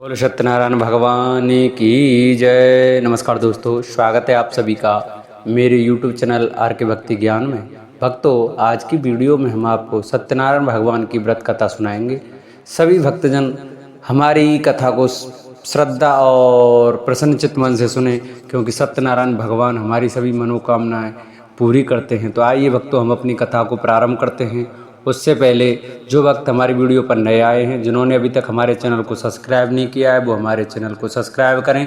बोलो सत्यनारायण भगवान की जय। नमस्कार दोस्तों, स्वागत है आप सभी का मेरे YouTube चैनल आर के भक्ति ज्ञान में। भक्तों, आज की वीडियो में हम आपको सत्यनारायण भगवान की व्रत कथा सुनाएंगे। सभी भक्तजन हमारी कथा को श्रद्धा और प्रसन्नचित्त मन से सुने, क्योंकि सत्यनारायण भगवान हमारी सभी मनोकामनाएं पूरी करते हैं। तो आइए भक्तों, हम अपनी कथा को प्रारंभ करते हैं। उससे पहले जो वक्त हमारी वीडियो पर नए आए हैं, जिन्होंने अभी तक हमारे चैनल को सब्सक्राइब नहीं किया है, वो हमारे चैनल को सब्सक्राइब करें,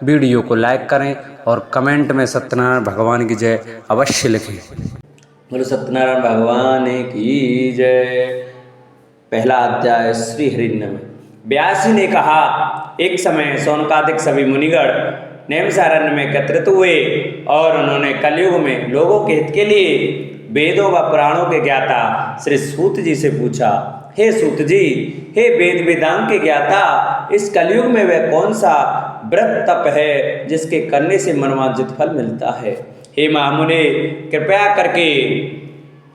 वीडियो को लाइक करें और कमेंट में सत्यनारायण भगवान की जय अवश्य लिखें। बोलो सत्यनारायण भगवान की जय। पहला अध्याय श्री हरिनवमी। व्यास जी ने कहा, एक समय सौनकादिक सभी मुनिगण नैमिषारण्य में एकत्रित हुए और उन्होंने कलयुग में लोगों के हित के लिए वेदों व पुराणों के ज्ञाता श्री सूत जी से पूछा, हे सूत जी, हे वेद वेदांग के ज्ञाता, इस कलयुग में वह कौन सा व्रत तप है जिसके करने से मनोवांछित फल मिलता है? हे महामुने, कृपया करके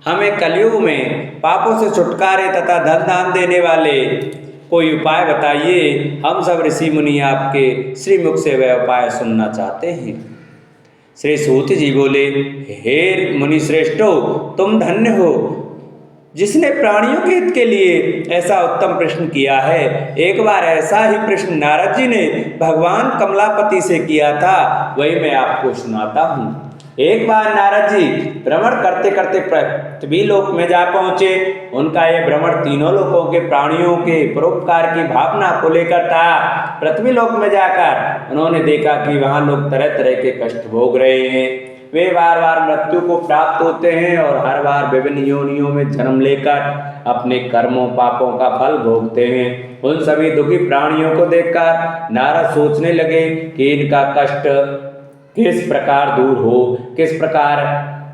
हमें कलयुग में पापों से छुटकारे तथा धन दान देने वाले कोई उपाय बताइए। हम सब ऋषि मुनि आपके श्री मुख से वह उपाय सुनना चाहते हैं। श्री सूत जी बोले, हे मुनि श्रेष्ठो, तुम धन्य हो जिसने प्राणियों के हित के लिए ऐसा उत्तम प्रश्न किया है। एक बार ऐसा ही प्रश्न नारद जी ने भगवान कमलापति से किया था, वही मैं आपको सुनाता हूँ। एक बार नारद जी भ्रमण करते करते पृथ्वी लोक में जा पहुंचे। उनका यह भ्रमण तीनों लोकों के प्राणियों के परोपकार की भावना को लेकर था। पृथ्वी लोक में जाकर उन्होंने देखा कि वहां लोग तरह तरह के कष्ट भोग रहे हैं। वे बार बार मृत्यु को प्राप्त होते हैं और हर बार विभिन्न योनियों में जन्म लेकर अपने कर्मों पापों का फल भोगते हैं। उन सभी दुखी प्राणियों को देखकर नारद सोचने लगे कि इनका कष्ट किस प्रकार दूर हो, किस प्रकार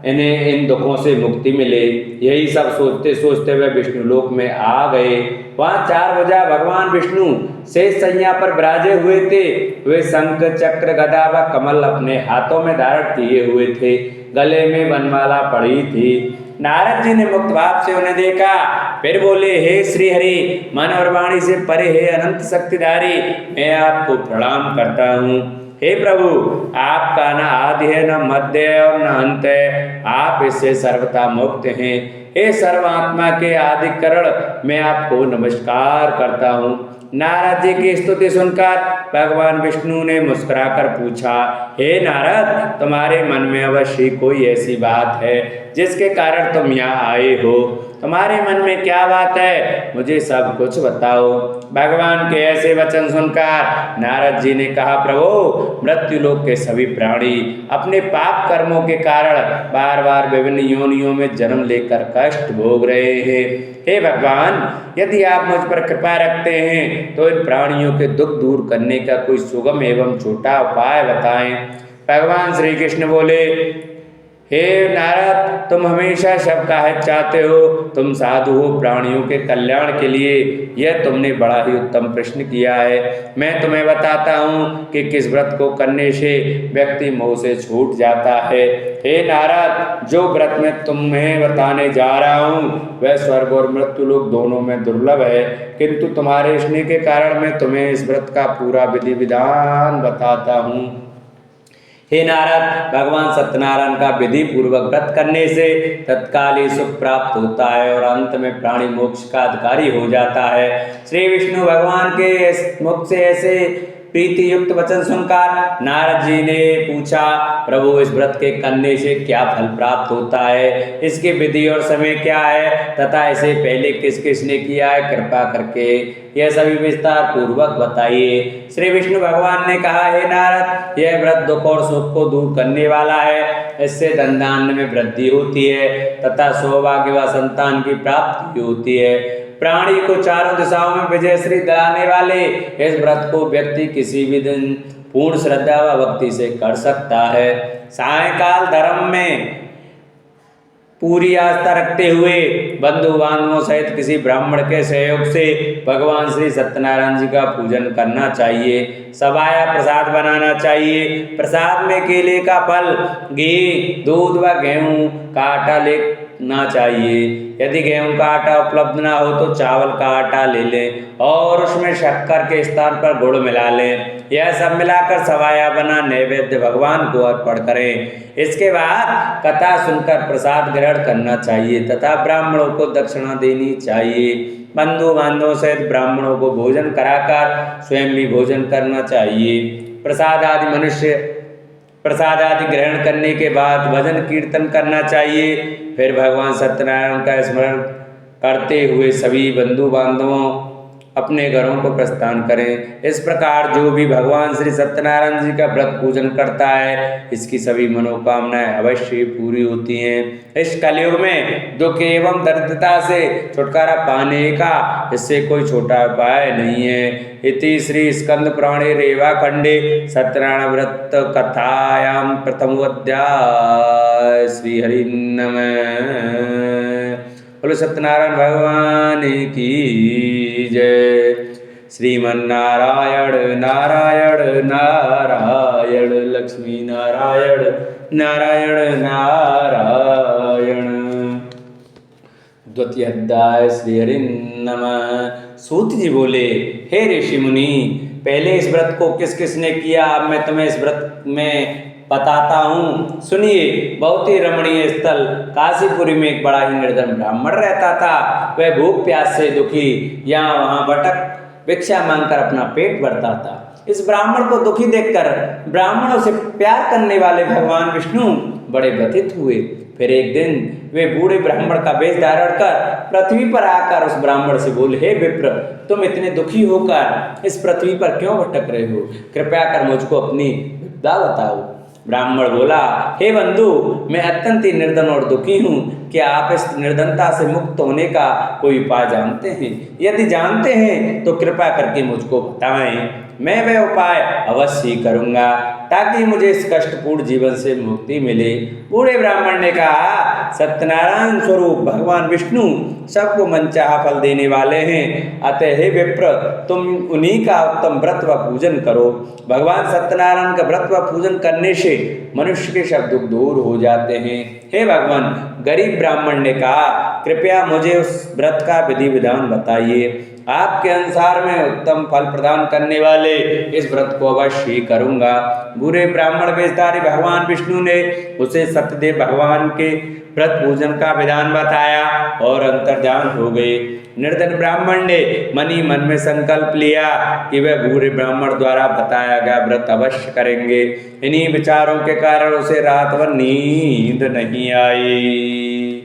इन्हें इन दुखों से मुक्ति मिले। यही सब सोचते सोचते वे विष्णु लोक में आ गए। वहाँ 4 भुजा भगवान विष्णु शेष शैया पर विराजे हुए थे। वे शंख चक्र गदा व कमल अपने हाथों में धारण किए हुए थे। गले में वनमाला पड़ी थी। नारद जी ने मुक्त भाव से उन्हें देखा, फिर बोले, हे श्री हरि, मन और वाणी से परे हे अनंत शक्तिधारी, मैं आपको प्रणाम करता हूँ। हे प्रभु, आपका न आदि है, न मध्य है और न अंत है। आप इससे सर्वथा मुक्त हैं। हे सर्वात्मा के आदिकरण, मैं आपको नमस्कार करता हूँ। नारद जी की स्तुति सुनकर भगवान विष्णु ने मुस्कुराकर पूछा, हे नारद, तुम्हारे मन में अवश्य कोई ऐसी बात है जिसके कारण तुम यहाँ आए हो। तुम्हारे मन में क्या बात है, मुझे सब कुछ बताओ। भगवान के ऐसे वचन सुनकर नारद जी ने कहा, प्रभु, मृत्यु लोक के सभी प्राणी अपने पाप कर्मों के कारण बार बार विभिन्न योनियों में जन्म लेकर कष्ट भोग रहे हैं। हे भगवान, यदि आप मुझ पर कृपा रखते हैं तो इन प्राणियों के दुख दूर करने का कोई सुगम एवं छोटा उपाय बताएं। भगवान श्री कृष्ण बोले, हे नारद, तुम हमेशा सबका हित चाहते हो, तुम साधु हो, प्राणियों के कल्याण के लिए यह तुमने बड़ा ही उत्तम प्रश्न किया है। मैं तुम्हें बताता हूँ कि किस व्रत को करने से व्यक्ति मोह से छूट जाता है। हे नारद, जो व्रत मैं तुम्हें बताने जा रहा हूँ वह स्वर्ग और मृत्यु लोक दोनों में दुर्लभ है, किंतु तुम्हारे स्नेह के कारण मैं तुम्हें इस व्रत का पूरा विधि विधान बताता हूँ। हे नारद, भगवान सत्यनारायण का विधि पूर्वक व्रत करने से तत्काल ही सुख प्राप्त होता है और अंत में प्राणी मोक्ष का अधिकारी हो जाता है। श्री विष्णु भगवान के मुख से ऐसे प्रीति युक्त वचन सुनकर नारद जी ने पूछा, प्रभु, इस व्रत के करने से क्या फल प्राप्त होता है, इसकी विधि और समय क्या है तथा इसे पहले किस किस ने किया है, कृपा करके यह सभी विस्तार पूर्वक बताइए। श्री विष्णु भगवान ने कहा, हे नारद, यह व्रत दुख और सुख को दूर करने वाला है। इससे धन धान्य में वृद्धि होती है तथा सौभाग्य व संतान की प्राप्ति होती है। प्राणी को चारों दिशाओं में विजयश्री दिलाने वाले इस व्रत को व्यक्ति किसी भी दिन पूर्ण श्रद्धा व भक्ति से कर सकता है। सायंकाल धर्म में पूरी आस्था रखते हुए बंधु बांधवों सहित किसी ब्राह्मण के सहयोग से भगवान श्री सत्यनारायण जी का पूजन करना चाहिए। सबाया प्रसाद बनाना चाहिए। प्रसाद में केले का फल, घी, दूध व गेहूं का आटा ना चाहिए। यदि गेहूं का आटा उपलब्ध ना हो तो चावल का आटा ले लें और उसमें शक्कर के स्थान पर गुड़ मिला लें। यह सब मिलाकर सवाया बना नैवेद्य भगवान को अर्पण करें। इसके बाद कथा सुनकर प्रसाद ग्रहण करना चाहिए तथा ब्राह्मणों को दक्षिणा देनी चाहिए। बंधु बांधवों सहित ब्राह्मणों को भोजन कराकर स्वयं भी भोजन करना चाहिए। प्रसाद आदि ग्रहण करने के बाद भजन कीर्तन करना चाहिए। फिर भगवान सत्यनारायण का स्मरण करते हुए सभी बंधु बांधवों अपने घरों को प्रस्थान करें। इस प्रकार जो भी भगवान श्री सत्यनारायण जी का व्रत पूजन करता है इसकी सभी मनोकामनाएं अवश्य पूरी होती हैं। इस कलयुग में दुख एवं दरिद्रता से छुटकारा पाने का इससे कोई छोटा उपाय नहीं है। इति श्री स्कंद पुराणे रेवा खंडे सत्यनारायण व्रत कथायां प्रथमोऽध्याय। श्री हरि नमः। बोलो सत्यनारायण भगवान की जय। श्रीमन्नारायण नारायण नारायण लक्ष्मी नारायण नारायण नारायण। द्वितीय अध्याय। श्री हरि नमः। सूत जी बोले, हे ऋषि मुनि, पहले इस व्रत को किस किसने किया अब मैं तुम्हें इस व्रत में बताता हूँ। सुनिए। बहुत ही रमणीय स्थल काशीपुरी में एक बड़ा ही निर्धन ब्राह्मण रहता था। वह भूख प्यास से दुखी यहाँ वहाँ भटक भिक्षा मांगकर अपना पेट भरता था। इस ब्राह्मण को दुखी देखकर ब्राह्मणों से प्यार करने वाले भगवान विष्णु बड़े व्यथित हुए। फिर एक दिन वे बूढ़े ब्राह्मण का वेश धारण कर पृथ्वी पर आकर उस ब्राह्मण से बोले, हे विप्र, तुम इतने दुखी होकर इस पृथ्वी पर क्यों भटक रहे हो? कृपया कर मुझको अपनी विपदा बताओ। ब्राह्मण बोला, हे बंधु, मैं अत्यंत ही निर्धन और दुखी हूँ। क्या आप इस निर्धनता से मुक्त होने का कोई उपाय जानते हैं? यदि जानते हैं तो कृपया करके मुझको बताएं। मैं वह उपाय अवश्य करूँगा ताकि मुझे इस कष्टपूर्ण जीवन से मुक्ति मिले। बूढ़े ब्राह्मण ने कहा, सत्यनारायण स्वरूप भगवान विष्णु सबको मनचाहा फल देने वाले हैं। अतः हे विप्र, तुम उन्हीं का उत्तम व्रत व पूजन करो। भगवान सत्यनारायण का व्रत व पूजन करने से मनुष्य के सब दुख दूर हो जाते हैं। हे भगवान, गरीब ब्राह्मण ने कहा, कृपया मुझे उस व्रत का विधि विधान बताइए। आपके अनुसार मैं उत्तम फल प्रदान करने वाले इस व्रत को अवश्य करूँगा। बूढ़े ब्राह्मण वेशधारी भगवान विष्णु ने उसे सत्यदेव भगवान के व्रत पूजन का विधान बताया और अंतर्ध्यान हो गए। निर्धन ब्राह्मण ने मन ही मन में संकल्प लिया कि वह बूढ़े ब्राह्मण द्वारा बताया गया व्रत अवश्य करेंगे। इन्हीं विचारों के कारण उसे रात भर नींद नहीं आई।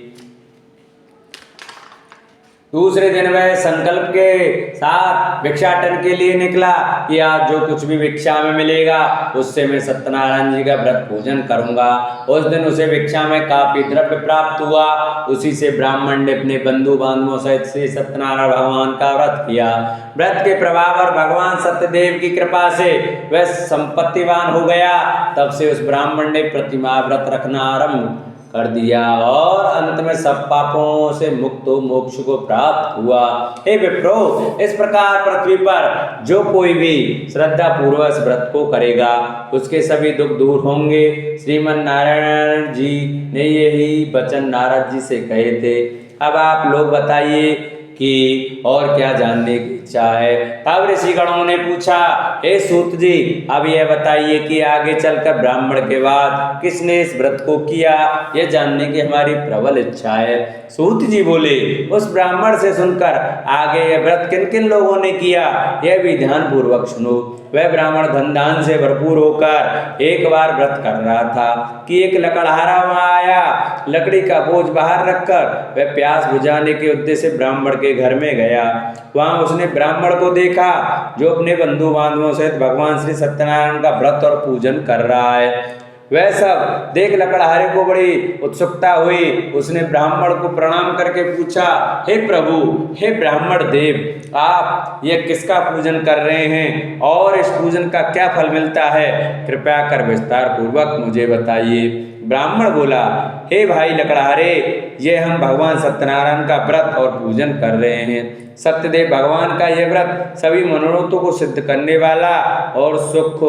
दूसरे दिन वह संकल्प के साथ भिक्षाटन के लिए निकला कि आज जो कुछ भी भिक्षा में मिलेगा उससे मैं सत्यनारायण जी का व्रत पूजन करूंगा। उस दिन उसे भिक्षा में काफी द्रव्य प्राप्त हुआ। उसी से ब्राह्मण ने अपने बंधु बांधवों सहित श्री सत्यनारायण भगवान का व्रत किया। व्रत के प्रभाव और भगवान सत्यदेव की कृपा से वह संपत्तिवान हो गया। तब से उस ब्राह्मण ने प्रतिमाह व्रत रखना आरंभ कर दिया और अंत में सब पापों से मुक्त हो मोक्ष को प्राप्त हुआ। हे विप्रो, इस प्रकार पृथ्वी पर जो कोई भी श्रद्धा पूर्वक इस व्रत को करेगा उसके सभी दुख दूर होंगे। श्रीमन नारायण जी ने यही वचन नारद जी से कहे थे। अब आप लोग बताइए कि और क्या जानने की इच्छा है। तब ऋषिगणों ने पूछा, हे सूत जी, अब यह बताइए कि आगे चलकर ब्राह्मण के बाद किसने इस व्रत को किया, यह जानने की हमारी प्रबल इच्छा है। सूत जी बोले, उस ब्राह्मण से सुनकर आगे यह व्रत किन किन लोगों ने किया यह भी ध्यान पूर्वक सुनो। वह ब्राह्मण धन दान से भरपूर होकर एक बार व्रत कर रहा था कि एक लकड़हारा वहां आया। लकड़ी का बोझ बाहर रखकर वह प्यास बुझाने के उद्देश्य से ब्राह्मण के घर में गया। वहां उसने ब्राह्मण को देखा जो अपने बंधु बांधवों सहित भगवान श्री सत्यनारायण का व्रत और पूजन कर रहा है। वह सब देख लकड़हारे को बड़ी उत्सुकता हुई। उसने ब्राह्मण को प्रणाम करके पूछा, हे प्रभु, हे ब्राह्मण देव, आप यह किसका पूजन कर रहे हैं और इस पूजन का क्या फल मिलता है? कृपया कर विस्तार पूर्वक मुझे बताइए। ब्राह्मण बोला, हे भाई लकड़हारे, ये हम भगवान सत्यनारायण का व्रत और पूजन कर रहे हैं। सत्यदेव भगवान का यह व्रत सभी मनोरथों को सिद्ध करने वाला और सुख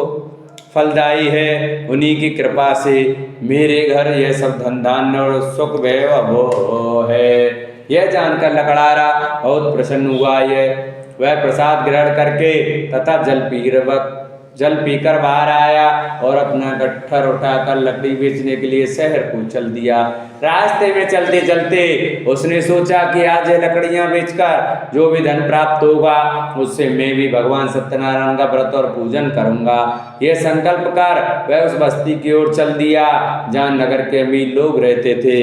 फलदायी है। उन्हीं की कृपा से मेरे घर यह सब धन धान्य और सुख वैभव है। यह जानकर लकड़हारा बहुत प्रसन्न हुआ। वह प्रसाद ग्रहण करके तथा जल पीकर बाहर आया और अपना गट्ठर उठाकर लकड़ी बेचने के लिए शहर को चल दिया। रास्ते में चलते चलते उसने सोचा कि आज ये लकड़ियां बेचकर जो भी धन प्राप्त होगा उससे मैं भी भगवान सत्यनारायण का व्रत और पूजन करूंगा। यह संकल्प कर वह उस बस्ती की ओर चल दिया जहाँ नगर के अमीर लोग रहते थे।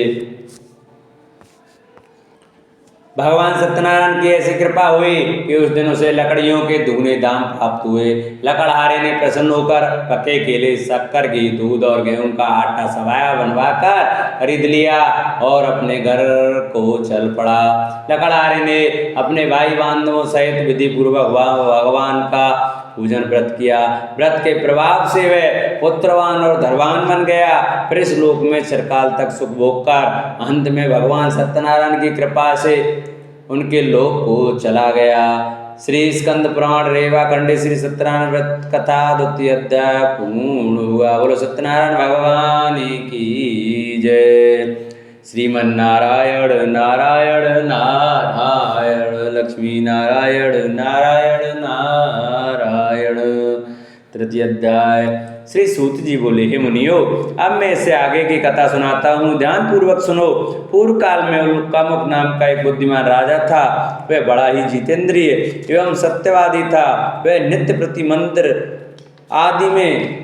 भगवान सत्यनारायण की ऐसी कृपा हुई कि उस दिन उसे लकड़ियों के दुगने दाम प्राप्त हुए। लकड़हारे ने प्रसन्न होकर पके केले, शक्कर, घी, दूध और गेहूं का आटा सवाया बनवाकर खरीद लिया और अपने घर को चल पड़ा। लकड़हारे ने अपने भाई बांधवों सहित विधि पूर्वक भगवान का पूजन व्रत किया। व्रत के प्रभाव से वह पुत्रवान और धनवान बन गया। फिर इस लोक में चिरकाल तक सुख भोग कर अंत में भगवान सत्यनारायण की कृपा से उनके लोक को चला गया। श्री स्कंद पुराण रेवा खंडे श्री सत्यनारायण व्रत कथा 2य अध्याय पूर्ण हुआ। बोलो सत्यनारायण भगवान की जय। श्रीमन नारायण नारायण नारायण, लक्ष्मी नारायण नारायण नारायण। 3य अध्याय। श्री सूत जी बोले, हे मुनियो, अब मैं इससे आगे की कथा सुनाता हूँ, ध्यान पूर्वक सुनो। पूर्व काल में उल्कामुक नाम का एक बुद्धिमान राजा था। वह बड़ा ही जितेंद्रिय एवं सत्यवादी था। वह नित्य प्रति मंदिर आदि में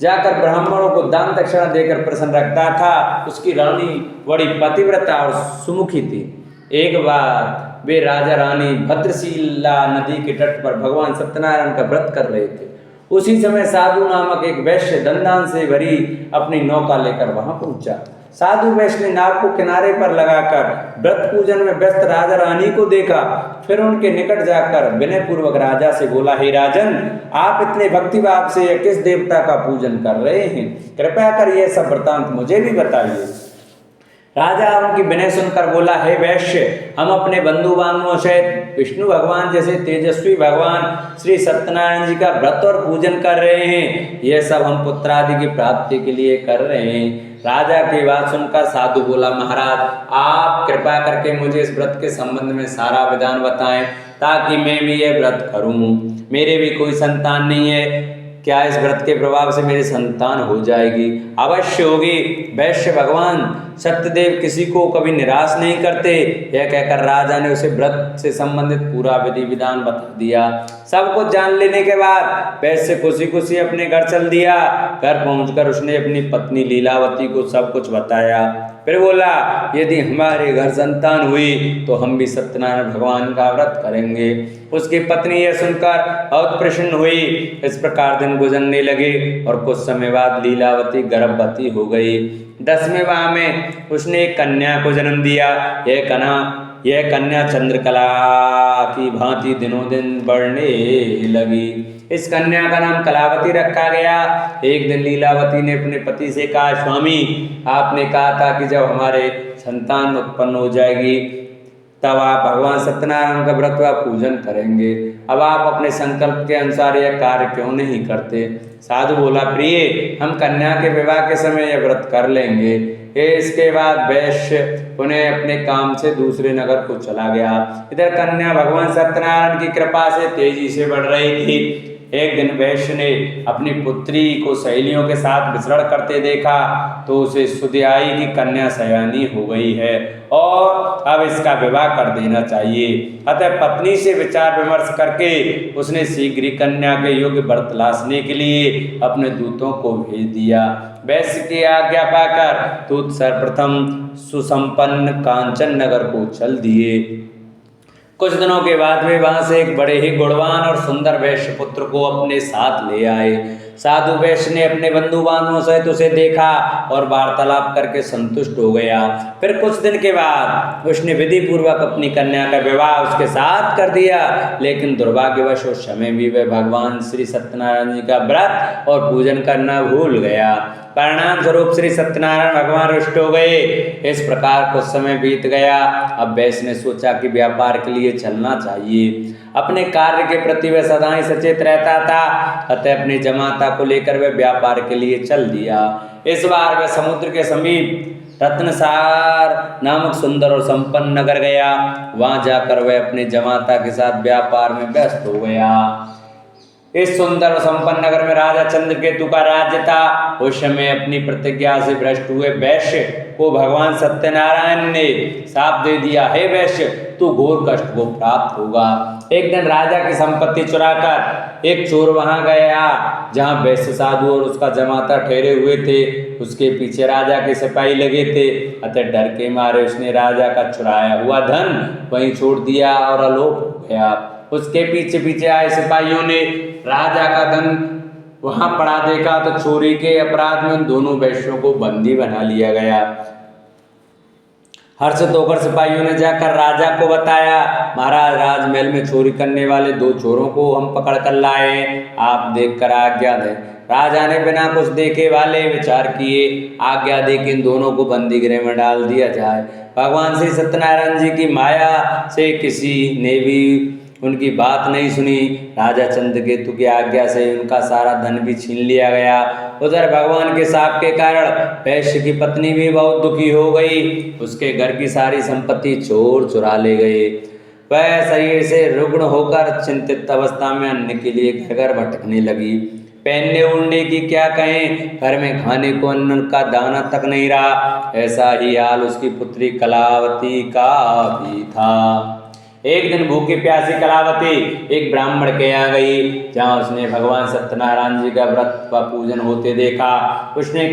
जाकर ब्राह्मणों को दान दक्षिणा देकर प्रसन्न रखता था। उसकी रानी बड़ी पतिव्रता और सुमुखी थी। एक बार वे राजा रानी भद्रशिला नदी के तट पर भगवान सत्यनारायण का व्रत कर रहे थे। उसी समय साधु नामक एक वैश्य धनदान से भरी अपनी नौका लेकर वहां पहुंचा। साधु वैश्य ने नाव को किनारे पर लगाकर व्रत पूजन में व्यस्त राजा रानी को देखा। फिर उनके निकट जाकर विनय पूर्वक राजा से बोला, हे राजन, आप इतने भक्ति भाव से किस देवता का पूजन कर रहे हैं? कृपया कर यह सब वृतांत मुझे भी बताइए। राजा उनकी विनय सुनकर बोला, हे वैश्य, हम अपने बंधु बांधवों सहित विष्णु भगवान जैसे तेजस्वी भगवान श्री सत्यनारायण जी का व्रत और पूजन कर रहे हैं। यह सब हम पुत्र आदि की प्राप्ति के लिए कर रहे हैं। राजा की बात सुनकर साधु बोला, महाराज, आप कृपा करके मुझे इस व्रत के संबंध में सारा विधान बताएं ताकि मैं भी यह व्रत करूं। मेरे भी कोई संतान नहीं है, क्या इस व्रत के प्रभाव से मेरी संतान हो जाएगी? अवश्य होगी। वैश्य भगवान सत्यदेव किसी को कभी निराश नहीं करते। यह कहकर राजा ने उसे व्रत से संबंधित पूरा विधि विधान बता दिया। सब कुछ जान लेने के बाद वैश्य खुशी खुशी अपने घर चल दिया। घर पहुंचकर उसने अपनी पत्नी लीलावती को सब कुछ बताया। फिर बोला, यदि हमारे घर संतान हुई तो हम भी सत्यनारायण भगवान का व्रत करेंगे। उसकी पत्नी यह सुनकर बहुत प्रसन्न हुई। इस प्रकार दिन गुजरने लगे और कुछ समय बाद लीलावती गर्भवती हो गई। 10वें माह में उसने एक कन्या को जन्म दिया। यह कन्या चंद्रकला की भांति दिनों दिन बढ़ने लगी। इस कन्या का नाम कलावती रखा गया। एक दिन लीलावती ने अपने पति से कहा, स्वामी, आपने कहा था कि जब हमारे संतान उत्पन्न हो जाएगी तब आप भगवान सत्यनारायण का व्रत व पूजन करेंगे। अब आप अपने संकल्प के अनुसार यह कार्य क्यों नहीं करते? साधु बोला, प्रिय, हम कन्या के विवाह के समय यह व्रत कर लेंगे। इसके बाद वैश्य उन्हें अपने काम से दूसरे नगर को चला गया। इधर कन्या भगवान सत्यनारायण की कृपा से तेजी से बढ़ रही थी। एक दिन वैश्य ने अपनी पुत्री को सहेलियों के साथ विचरण करते देखा तो उसे सुधि आई कि कन्या सयानी हो गई है और अब इसका विवाह कर देना चाहिए। अतः पत्नी से विचार विमर्श करके उसने शीघ्र ही कन्या के योग्य वर तलाशने के लिए अपने दूतों को भेज दिया। वैश्य की आज्ञा पाकर दूत सर्वप्रथम सुसंपन्न कांचन नगर को चल दिए। कुछ दिनों के बाद वे वहां से एक बड़े ही गुणवान और सुंदर वैश्य पुत्र को अपने साथ ले आए। साधु वैश्य ने अपने बंधु बांधवों सहित उसे देखा और वार्तालाप करके संतुष्ट हो गया। फिर कुछ दिन के बाद उसने विधि पूर्वक अपनी कन्या का विवाह उसके साथ कर दिया। लेकिन दुर्भाग्यवश उस समय भी वह भगवान श्री सत्यनारायण जी का व्रत और पूजन करना भूल गया। परिणाम स्वरूप श्री सत्यनारायण भगवान रुष्ट हो गए। इस प्रकार कुछ समय बीत गया। अब वैश्य ने सोचा कि व्यापार के लिए चलना चाहिए। अपने कार्य के प्रति वह सदा ही सचेत रहता था। अतः अपने जमाता को लेकर वह व्यापार के लिए चल दिया। इस बार वह समुद्र के समीप रत्नसार नामक सुंदर और संपन्न नगर गया। वहां जाकर वह अपने जमाता के साथ व्यापार में व्यस्त हो गया। इस सुंदर और संपन्न नगर में राजा चंद्रकेतु का राज्य था। उस समय अपनी प्रतिज्ञा से भ्रष्ट हुए वैश्य को भगवान सत्यनारायण ने शाप दे दिया, हे वैश्य, तू घोर कष्ट को प्राप्त होगा। एक दिन राजा की संपत्ति चुराकर एक चोर वहां गया जहां वैश्य साधु और उसका जमाता ठहरे हुए थे। उसके पीछे राजा के सिपाही लगे थे, अतः डर के मारे उसने राजा का चुराया हुआ धन वहीं छोड़ दिया और अलोप हो गया। उसके पीछे पीछे आए सिपाहियों ने राजा का धन वहां पड़ा देखा तो चोरी के अपराध में उन दोनों वैश्यों को बंदी बना लिया गया। हर्षित होकर सिपाहियों ने जाकर राजा को बताया, महाराज, राजमहल में चोरी करने वाले 2 चोरों को हम पकड़ कर लाए, आप देखकर आज्ञा दें। राजा ने बिना कुछ देखे वाले विचार किए, आज्ञा दे कि इन दोनों को बंदी गृह में डाल दिया जाए। भगवान श्री सत्यनारायण जी की माया से किसी ने भी उनकी बात नहीं सुनी। राजा चंद्रकेतु की आज्ञा से उनका सारा धन भी छीन लिया गया। उधर भगवान के शाप के कारण वैश्य की पत्नी भी बहुत दुखी हो गई। उसके घर की सारी संपत्ति चोर चुरा ले गए। वह शरीर से रुग्ण होकर चिंतित अवस्था में अन्न के लिए घर घर भटकने लगी। पहनने ओढ़ने की क्या कहें, घर में खाने को अन्न का दाना तक नहीं रहा। ऐसा ही हाल उसकी पुत्री कलावती का भी था। एक दिन भूखी प्यासी कलावती एक ब्राह्मण के यहाँ गई जहाँ उसने भगवान सत्यनारायण जी का व्रत व पूजन होते देखा। उसने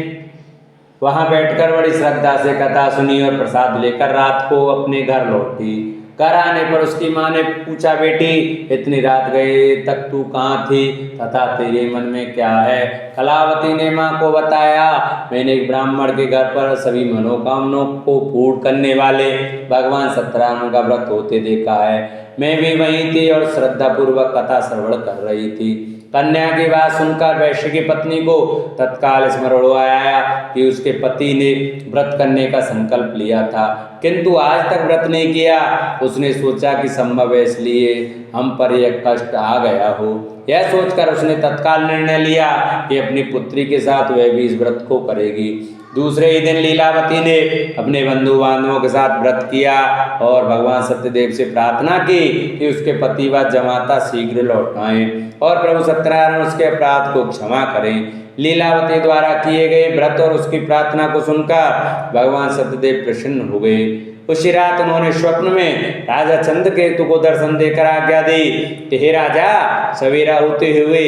वहां बैठकर बड़ी श्रद्धा से कथा सुनी और प्रसाद लेकर रात को अपने घर लौटी। घर आने पर उसकी माँ ने पूछा, बेटी, इतनी रात गए तक तू कहाँ थी तथा तेरे मन में क्या है? कलावती ने माँ को बताया, मैंने एक ब्राह्मण के घर पर सभी मनोकामनाओं को पूर्ण करने वाले भगवान सत्यनारायण का व्रत होते देखा है। मैं भी वहीं थी और श्रद्धा पूर्वक कथा श्रवण कर रही थी। कन्या की बात सुनकर वैश्य की पत्नी को तत्काल स्मरण आया कि उसके पति ने व्रत करने का संकल्प लिया था किंतु आज तक व्रत नहीं किया। उसने सोचा कि संभव है इसलिए हम पर यह कष्ट आ गया हो। यह सोचकर उसने तत्काल निर्णय लिया कि अपनी पुत्री के साथ वह भी इस व्रत को करेगी। दूसरे ही दिन लीलावती ने अपने बंधु बांधवों के साथ व्रत किया और भगवान सत्यदेव से प्रार्थना की कि उसके पति व जमाता शीघ्र लौट आएं और प्रभु सत्यनारायण उसके अपराध को क्षमा करें। लीलावती द्वारा किए गए व्रत और उसकी प्रार्थना को सुनकर भगवान सत्यदेव प्रसन्न हो गए। उसी रात उन्होंने स्वप्न में राजा चंद्रकेतु को दर्शन देकर आज्ञा दी कि हे राजा, सवेरा होते हुए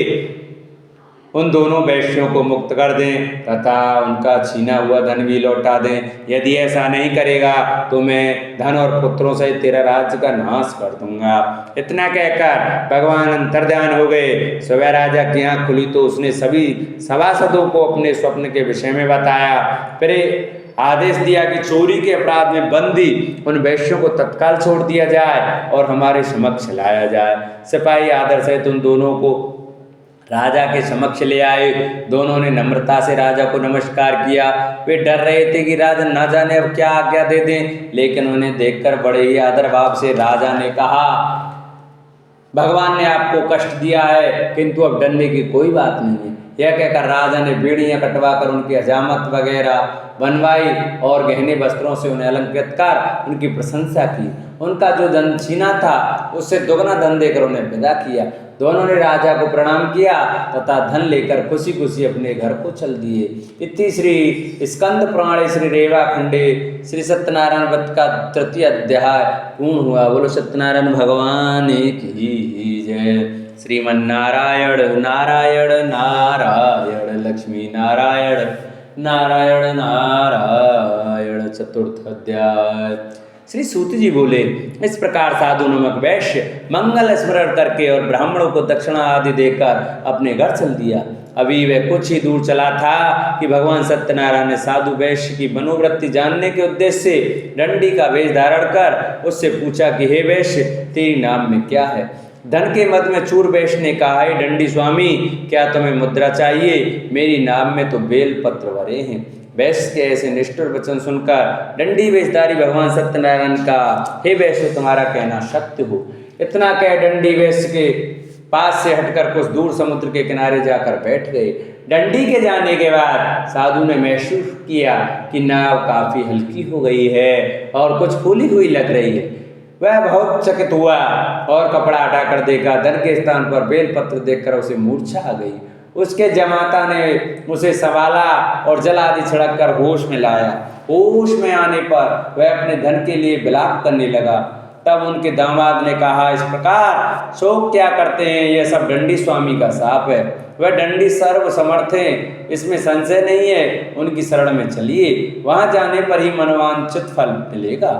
उन दोनों वैश्यों को मुक्त कर दें तथा उनका छीना हुआ धन भी लौटा दें। यदि ऐसा नहीं करेगा तो मैं धन और पुत्रों से तेरा राज्य का नाश कर दूंगा। इतना कहकर भगवान अंतर्ध्यान हो गए। सुबह राजा की आंख खुली तो उसने सभी सभासदों को अपने स्वप्न के विषय में बताया। फिर आदेश दिया कि चोरी के अपराध में बंदी उन वैश्यों को तत्काल छोड़ दिया जाए और हमारे समक्ष लाया जाए। सिपाही आदर सहित उन दोनों को राजा के समक्ष ले आए। दोनों ने नम्रता से राजा को नमस्कार किया। वे डर रहे थे कि राजा ना जाने अब क्या आज्ञा दे दें, लेकिन उन्हें देखकर बड़े ही आदर भाव से राजा ने कहा, भगवान ने आपको कष्ट दिया है किंतु अब डरने की कोई बात नहीं है। यह कहकर राजा ने बेड़ियां कटवाकर उनकी हजामत वगैरह बनवाई और गहने वस्त्रों से उन्हें अलंकृत कर उनकी प्रशंसा की। उनका जो धन छीना था उससे दोगुना धन देकर उन्हें विदा किया। दोनों ने राजा को प्रणाम किया तथा धन लेकर खुशी खुशी अपने घर को चल दिए। इति श्री स्कंद पुराणे श्री रेवा खंडे श्री सत्यनारायण व्रत का 3य अध्याय पूर्ण हुआ। बोलो सत्यनारायण भगवान की जय। श्रीमन्नारायण नारायण नारायण लक्ष्मी नारायण नारायण नारायण। 4th अध्याय। श्री सूत जी बोले, इस प्रकार साधु नमक वैश्य मंगल स्मरण करके और ब्राह्मणों को दक्षिणा आदि देकर अपने घर चल दिया। अभी वह कुछ ही दूर चला था कि भगवान सत्यनारायण ने साधु वैश्य की मनोवृत्ति जानने के उद्देश्य से डंडी का वेश धारण कर उससे पूछा कि हे वैश्य, तेरी नाम में क्या है? धन के मद में चूर वैश्य ने कहा, हे डंडी स्वामी, क्या तुम्हें मुद्रा चाहिए? मेरी नाम में तो बेल पत्र भरे हैं। वैश्य के ऐसे निष्ठुर वचन सुनकर डंडी वेशधारी भगवान सत्यनारायण का, हे वैश्य, तुम्हारा कहना सत्य हो। इतना कह डंडी वैश्य के पास से हटकर कुछ दूर समुद्र के किनारे जाकर बैठ गए। डंडी के जाने के बाद साधु ने महसूस किया कि नाव काफी हल्की हो गई है और कुछ फूली हुई लग रही है। वह बहुत चकित हुआ और कपड़ा हटाकर देखा। धन के स्थान पर बेलपत्र देखकर उसे मूर्छा आ गई। उसके जमाता ने उसे संभाला और जल आदि छिड़क कर होश में लाया। होश में आने पर वह अपने धन के लिए विलाप करने लगा। तब उनके दामाद ने कहा, इस प्रकार शोक क्या करते हैं, यह सब डंडी स्वामी का शाप है। वह डंडी सर्व समर्थ हैं, इसमें संशय नहीं है। उनकी शरण में चलिए, वहां जाने पर ही मनोवांछित फल मिलेगा।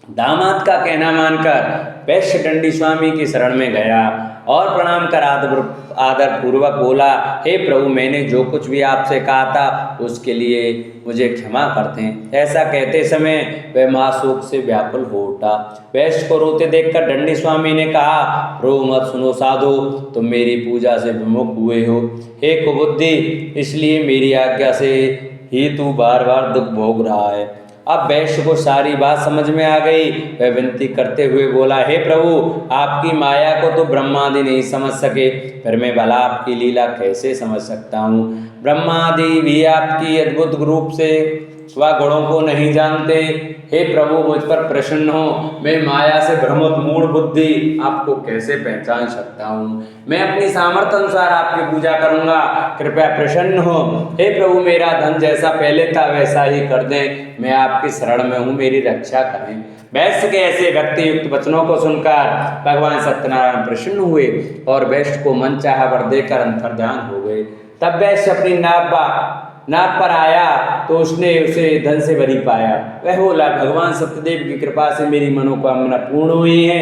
दामाद का कहना मानकर वैश्य डंडी स्वामी की शरण में गया और प्रणाम कर आदर पूर्वक बोला, हे प्रभु, मैंने जो कुछ भी आपसे कहा था उसके लिए मुझे क्षमा कर दें। ऐसा कहते समय वह महाशोक से व्याकुल हो उठा। वैश्य को रोते देखकर डंडी स्वामी ने कहा, रो मत, सुनो साधु, तुम मेरी पूजा से विमुख हुए हो। हे कुबुद्धि, इसलिए मेरी आज्ञा से ही तू बार बार दुख भोग रहा है। अब वैश्य को सारी बात समझ में आ गई। वह विनती करते हुए बोला, हे प्रभु, आपकी माया को तो ब्रह्मादि नहीं समझ सके, फिर मैं भला आपकी लीला कैसे समझ सकता हूँ। ब्रह्मादि भी आपकी अद्भुत रूप से व गुणों को नहीं जानते। हे प्रभु, मुझ पर प्रसन्न हो। मैं माया से भ्रमित मूढ़ बुद्धि आपको कैसे पहचान सकता हूँ। मैं अपनी सामर्थ्य अनुसार आपकी पूजा करूँगा, कृपया प्रसन्न हो। हे प्रभु, मेरा धन जैसा पहले था वैसा ही कर दें। मैं आपकी शरण में हूँ, मेरी रक्षा करें। वैश्य के ऐसे भक्ति युक्त वचनों को सुनकर भगवान सत्यनारायण प्रसन्न हुए और वैश्य को मन चाहा वर देकर अंतर्ध्यान हो गए। तब वैश्य अपनी नाव पर आया तो उसने उसे धन से भरी पाया। वह बोला, भगवान सत्यदेव की कृपा से मेरी मनोकामना पूर्ण हुई है।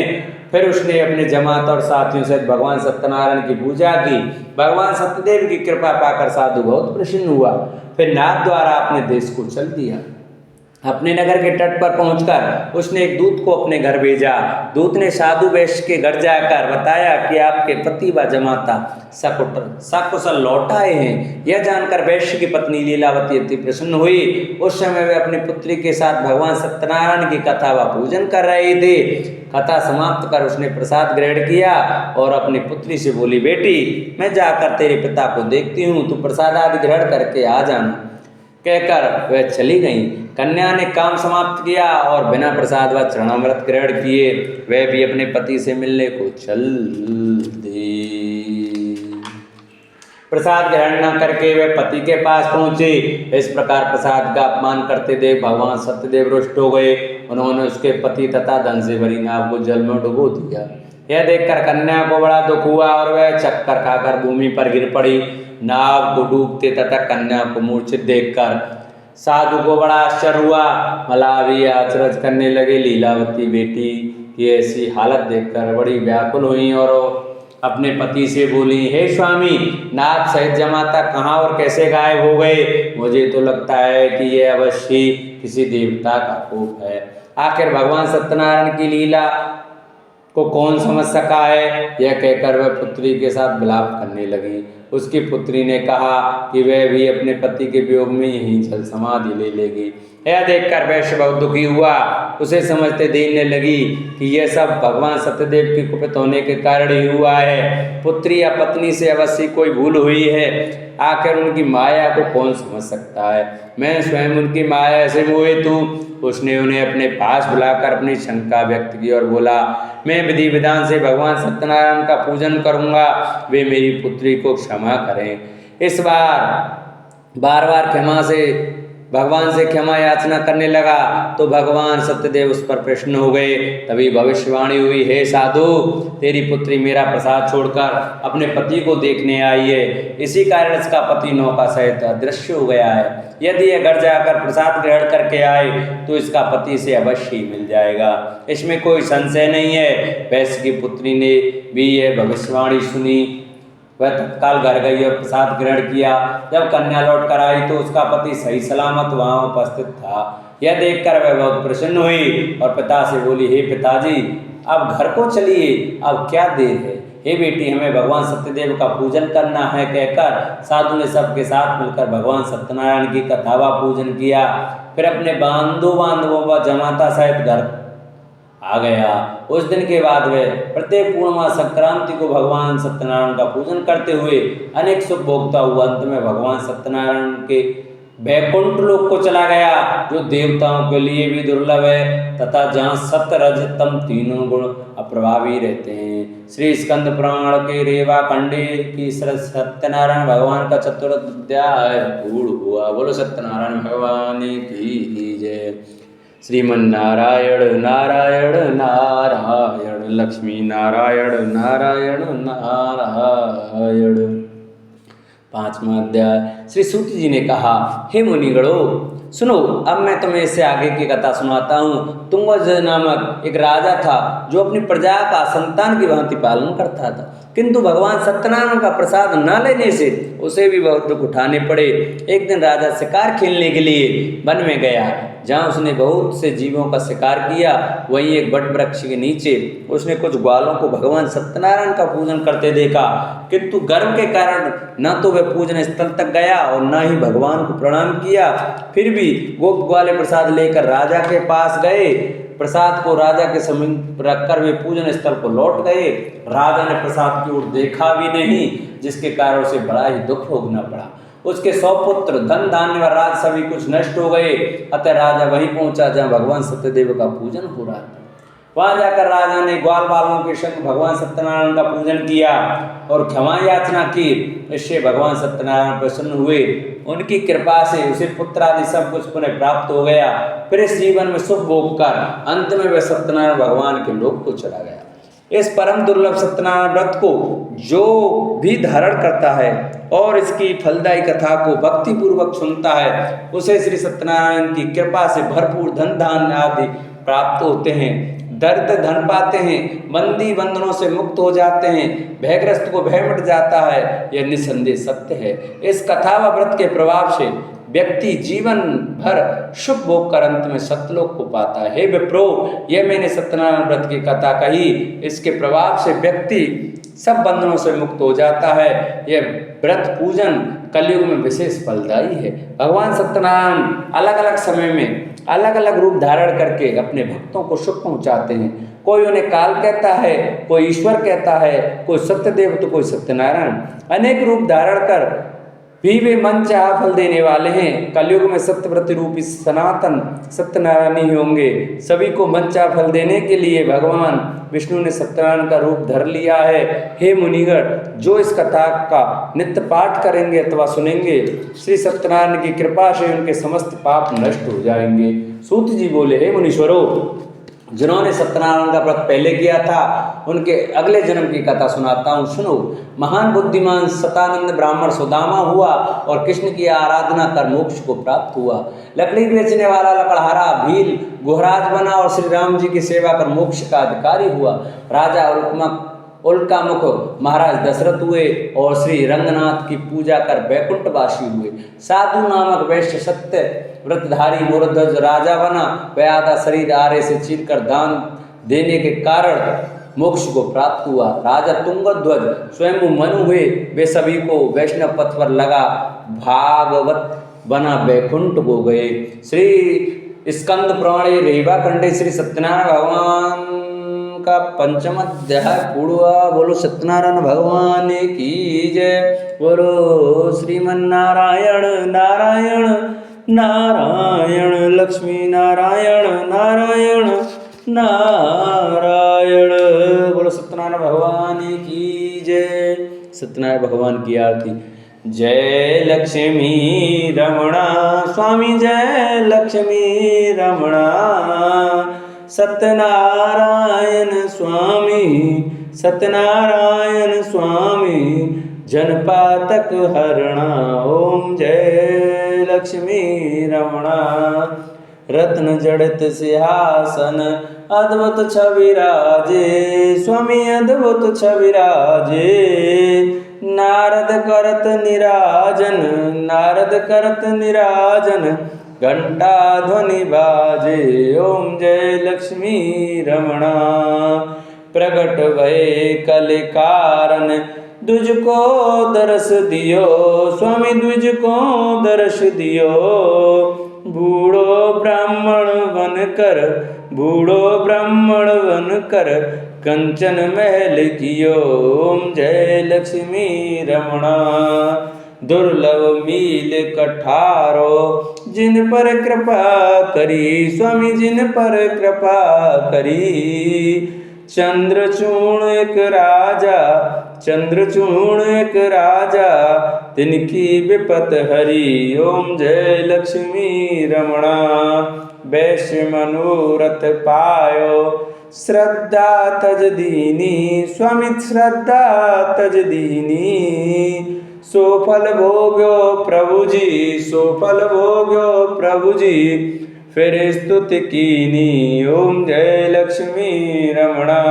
फिर उसने अपने जमात और साथियों से भगवान सत्यनारायण की पूजा की। भगवान सत्यदेव की कृपा पाकर साधु बहुत प्रसन्न हुआ। फिर नाव द्वारा अपने देश को चल दिया। अपने नगर के तट पर पहुंचकर उसने एक दूत को अपने घर भेजा। दूत ने साधु वैश्य के घर जाकर बताया कि आपके पति व जमाता सकुशल लौट आए हैं। यह जानकर वैश्य की पत्नी लीलावती अति प्रसन्न हुई। उस समय वे अपनी पुत्री के साथ भगवान सत्यनारायण की कथा व पूजन कर रहे थे। कथा समाप्त कर उसने प्रसाद ग्रहण किया और अपनी पुत्री से बोली, बेटी, मैं जाकर तेरे पिता को देखती हूँ, तू प्रसाद आदि ग्रहण करके आ जाना। कहकर वह चली गई। कन्या ने काम समाप्त किया और बिना प्रसाद व चरणामृत ग्रहण किए वह भी अपने पति से मिलने को चल दी। प्रसाद ग्रहण न करके वह पति के पास पहुंचे। इस प्रकार प्रसाद का अपमान करते देख भगवान सत्यदेव रुष्ट हो गए। उन्होंने उसके पति तथा धन से भरी नाव को जल में डुबो दिया। यह देखकर कन्या को बड़ा दुख हुआ और वह चक्कर खाकर भूमि पर गिर पड़ी। नाव को डूबते तथा कन्या को मूर्छित देखकर साधु को बड़ा आश्चर्य हुआ। मल्लाह भी अचरज करने लगे। लीलावती बेटी की ऐसी हालत देखकर बड़ी व्याकुल हुई और अपने पति से बोली, हे स्वामी, नाथ सहित जमाता कहाँ और कैसे गायब हो गए? मुझे तो लगता है कि यह अवश्य किसी देवता का कोप है। आखिर भगवान सत्यनारायण की लीला को कौन समझ सका है? यह कहकर वह पुत्री के साथ विलाप करने लगी। उसकी पुत्री ने कहा कि वह भी अपने पति के वियोग में यहीं जल समाधि ले लेगी। यह देखकर वैश्य बहुत दुखी हुआ। उसे समझते देखने लगी कि यह सब भगवान सत्यदेव के कुपित होने के कारण ही हुआ है। पुत्री या पत्नी से अवश्य कोई भूल हुई है। आखिर उनकी माया को कौन समझ सकता है? मैं स्वयं उनकी माया से मोहित हूँ। उसने उन्हें अपने पास बुलाकर अपनी शंका व्यक्त की और बोला, मैं विधि विधान से भगवान सत्यनारायण का पूजन करूँगा, वे मेरी पुत्री को क्षमा करें। इस बार क्षमा से भगवान से क्षमा याचना करने लगा तो भगवान सत्यदेव उस पर प्रसन्न हो गए। तभी भविष्यवाणी हुई, हे साधु, तेरी पुत्री मेरा प्रसाद छोड़कर अपने पति को देखने आई है। इसी कारण इसका पति नौका सहित अदृश्य हो गया है। यदि यह घर जाकर प्रसाद ग्रहण करके आए तो इसका पति से अवश्य ही मिल जाएगा, इसमें कोई संशय नहीं है। वैश्य की पुत्री ने भी यह भविष्यवाणी सुनी। वह तत्काल घर गई और प्रसाद ग्रहण किया। जब कन्या लौट कर आई तो उसका पति सही सलामत वहां उपस्थित था। यह देखकर वह बहुत प्रसन्न हुई और पिता से बोली, हे पिताजी, अब घर को चलिए, अब क्या देर है। हे बेटी, हमें भगवान सत्यदेव का पूजन करना है। कहकर साधु ने सबके साथ मिलकर भगवान सत्यनारायण की कथा व पूजन किया। फिर अपने बांधवों व जमाता सहित घर आ गया। उस दिन के बाद वे प्रत्येक पूर्णिमा संक्रांति को भगवान सत्यनारायण का पूजन करते हुए अनेक सुख भोगता हुआ अंत में भगवान सत्यनारायण के वैकुंठ लोक को चला गया, जो देवताओं के लिए भी दुर्लभ है तथा जहाँ सत्य रज तम तीनों गुण अप्रभावी रहते हैं। श्री स्कंद पुराण के रेवा खंडे की सत्यनारायण भगवान का चतुर्थ अध्याय पूर्ण हुआ। बोलो सत्यनारायण भगवान की जय। श्रीमन नारायण नारायण नारायण लक्ष्मी नारायण नारायण नारायण। 5वां अध्याय। श्री सूत जी ने कहा, हे मुनिगणों सुनो, अब मैं तुम्हें इससे आगे की कथा सुनाता हूँ। तुंगज नामक एक राजा था जो अपनी प्रजा का संतान की भांति पालन करता था, किंतु भगवान सत्यनारायण का प्रसाद न लेने से उसे भी बहुत दुख उठाने पड़े। एक दिन राजा शिकार खेलने के लिए वन में गया, जहाँ उसने बहुत से जीवों का शिकार किया। वहीं एक बट वृक्ष के नीचे उसने कुछ ग्वालों को भगवान सत्यनारायण का पूजन करते देखा, किंतु गर्व के कारण न तो वह पूजन स्थल तक गया और न ही भगवान को प्रणाम किया। फिर भी गोप ग्वाले प्रसाद लेकर राजा के पास गए। प्रसाद को राजा के समीप रखकर वे पूजन स्थल को लौट गए। राजा ने प्रसाद की ओर देखा भी नहीं, जिसके कारण उसे बड़ा ही दुख भोगना पड़ा। उसके 100 पुत्र, धन धान्य व राज सभी कुछ नष्ट हो गए। अतः राजा वहीं पहुंचा जहां भगवान सत्यदेव का पूजन हो रहा था। वहां जाकर राजा ने ग्वाल बालों के संग भगवान सत्यनारायण का पूजन किया और क्षमा याचना की। इससे भगवान सत्यनारायण प्रसन्न हुए। उनकी कृपा से उसे पुत्र आदि सब कुछ पुनः प्राप्त हो गया। फिर इस जीवन में सुख भोग कर अंत में वह सत्यनारायण भगवान के लोक को चला गया। इस परम दुर्लभ सत्यनारायण व्रत को जो भी धारण करता है और इसकी फलदायी कथा को भक्ति पूर्वक सुनता है, उसे श्री सत्यनारायण की कृपा से भरपूर धन धान्य आदि प्राप्त होते हैं, दरिद्र धन पाते हैं, बंदी बंधनों से मुक्त हो जाते हैं, भयग्रस्त को भय मिट जाता है। यह निसंदेह सत्य है। इस कथा व व्रत के प्रभाव से व्यक्ति जीवन भर सुख भोग कर अंत में सत्यलोक को पाता है। हे विप्रो, यह मैंने सत्यनारायण व्रत की कथा कही। इसके प्रभाव से व्यक्ति सब बंधनों से मुक्त हो जाता है। यह व्रत पूजन कलयुग में विशेष फलदायी है। भगवान सत्यनारायण अलग अलग समय में अलग अलग रूप धारण करके अपने भक्तों को सुख पहुंचाते हैं। कोई उन्हें काल कहता है, कोई ईश्वर कहता है, कोई सत्यदेव तो कोई सत्यनारायण। अनेक रूप धारण कर भी वे मन चाहा फल देने वाले हैं। कलयुग में सत्यव्रत रूपी सनातन सत्यनारायण ही होंगे। सभी को मन चाहा फल देने के लिए भगवान विष्णु ने सत्यनारायण का रूप धर लिया है। हे मुनिगण, जो इस कथा का नित्य पाठ करेंगे अथवा सुनेंगे, श्री सत्यनारायण की कृपा से उनके समस्त पाप नष्ट हो जाएंगे। सूत जी बोले, हे मुनीश्वरों, जिन्होंने सत्यनारायण का व्रत पहले किया था उनके अगले जन्म की कथा सुनाता हूँ, सुनो। महान बुद्धिमान सतानंद ब्राह्मण सुदामा हुआ और कृष्ण की आराधना कर मोक्ष को प्राप्त हुआ। लकड़ी बेचने वाला लकड़हारा भील गुहराज बना और श्री राम जी की सेवा कर मोक्ष का अधिकारी हुआ। राजा उल्कामुख महाराज दशरथ हुए और श्री रंगनाथ की पूजा कर वैकुंठवासी हुए। साधु नामक वैश्य सत्य व्रतधारी मूर्धज राजा बना। वह आधा शरीर आरे से चीरकर दान देने के कारण मोक्ष को प्राप्त हुआ। राजा तुंगध्वज स्वयं मनु हुए। वे सभी को वैष्णव पथ पर लगा भागवत बना वैकुंठ को गए। श्री स्कंद पुराणे रेवा खंडे श्री सत्यनारायण भगवान का 5वां अध्याय पूर्ण हुआ। बोलो सत्यनारायण भगवान की जय। बोलो श्रीमन नारायण नारायण नारायण लक्ष्मी नारायण नारायण नारायण। बोलो सत्यनारायण भगवान की जय। सत्यनारायण भगवान की आरती। जय लक्ष्मी रमणा स्वामी, जय लक्ष्मी रमणा। सत्यनारायण स्वामी, सत्यनारायण स्वामी, जनपातक हरणा। ओम जय लक्ष्मी रमणा। रत्न जड़ित सिंहासन अद्भुत छविराजे, स्वामी अद्भुत छविराजे। नारद करत निराजन, नारद करत निराजन, घंटा ध्वनि बाजे। ओम जय लक्ष्मी रमणा। प्रगट भय कल कारण दुज को दरस दियो, स्वामी दुज को दरस दियो। बूढ़ो ब्राह्मण बनकर बूढ़ो ब्राह्मण बन कर कंचन महल कियो। ओम जय लक्ष्मी रमणा। दुर्लभ मील कठारो जिन पर कृपा करी, स्वामी जिन पर कृपा करी। चंद्रचूर्ण एक राजा, चंद्रचूर्ण एक राजा, तिनकी विपत हरी। ओम जय लक्ष्मी रमणा। वैश्य मनोरथ पायो श्रद्धा तज दीनी, स्वामी श्रद्धा तज दीनी। सो फल भोग्यो प्रभु जी, सो फल भोग्यो प्रभु जी, फिर स्तुति कीनी। ओम जय लक्ष्मी रमणा।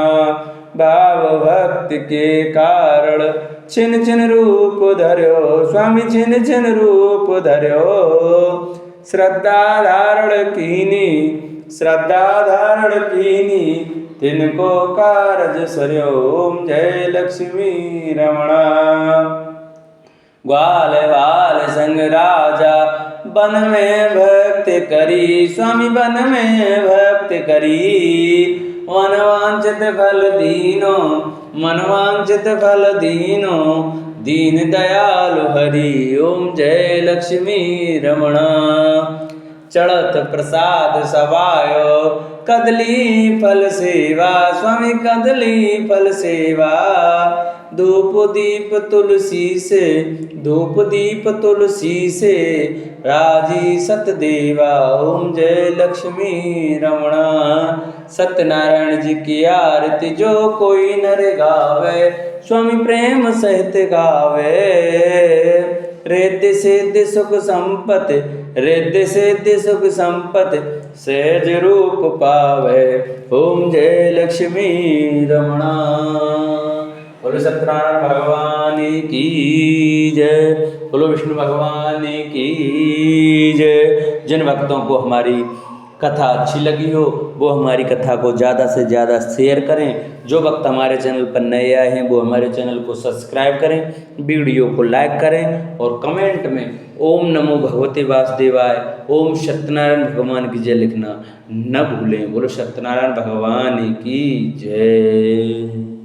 भाव भक्ति के कारण छिन छिन रूप धर्यो, स्वामी छिन छिन रूप धर्यो। श्रद्धा धारण कीनी, श्रद्धा धारण कीनी, तिनको कारज सर्यो। ओम जय लक्ष्मी रमणा। ग्वाल बाल संग राजा वन में भक्ति करी, स्वामी वन में भक्ति करी। मनवांचित फल दीनो, मनवांचित फल दीनो, दीन दयालु हरि। ओम जय लक्ष्मी रमणा। चढ़त प्रसाद सवायो कदली फल सेवा, स्वामी कदली फल सेवा। धूप दीप तुलसी से, धूप दीप तुलसी से, राजी सतदेवा। ओम जय लक्ष्मी रमणा। सत्यनारायण जी की आरती जो कोई नर गावे, स्वामी प्रेम सहित गावे। रिद्धि सिद्धि सुख संपत्ति, रिद्धि सिद्धि सुख संपत्ति, सहज रूप पावे। ओम जय लक्ष्मी रमणा। बोलो सत्यनारायण भगवान की जय, बोलो विष्णु भगवान की जय। जिन भक्तों को हमारी कथा अच्छी लगी हो वो हमारी कथा को ज़्यादा से ज़्यादा शेयर करें। जो भक्त हमारे चैनल पर नए आए हैं वो हमारे चैनल को सब्सक्राइब करें, वीडियो को लाइक करें और कमेंट में ओम नमो भगवते वासुदेवाय, ओम सत्यनारायण भगवान की जय लिखना न भूलें। बोलो सत्यनारायण भगवान की जय।